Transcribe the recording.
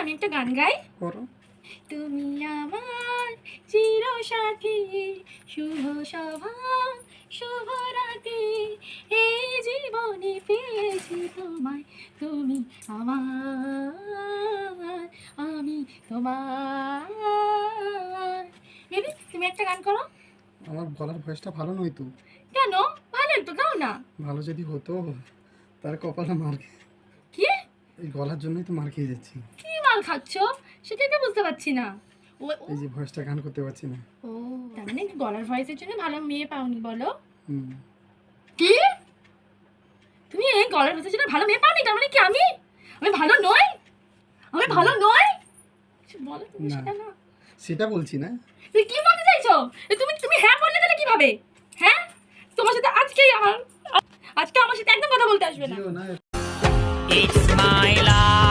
আমি একটা গান গাই। করো। তুমি আমার চির সাথী, শুভ সভা শুভ রাতি, এই জীবনে পেয়েছি তোমায়, তুমি আমার, আমি তোমার। বেবি তুমি একটা গান করো। আমার গলার ভয়েসটা ভালো নয় তো। কেন? ভালো তো, গাও না। ভালো যদি হতো তার কপালে মার কি এই গলার জন্যই তো মার খেয়ে যাচ্ছি। কি মাল খাচ্ছ সেটাই তো বুঝতে পারছি না। এই যে ভয়েসটা গান করতে পারছি না। ও তার মানে গলার ভয়েসের জন্য ভালো মেয়ে পাওনি বলো? হুম। কি তুমি এই গলার ভয়েসের জন্য ভালো মেয়ে পাওনি? তার মানে কি আমি আমি ভালো নই? আমি ভালো নই? কিছু বলো তুমি না। সেটা না। সেটা বলছি না। তুমি কি বলতে চাইছো? তুমি তুমি হ্যাঁ বললে তাহলে কিভাবে? হ্যাঁ তোমার সাথে আজকে আমার সাথে একদম কথা বলতে আসবে না। জিও না। It's my life.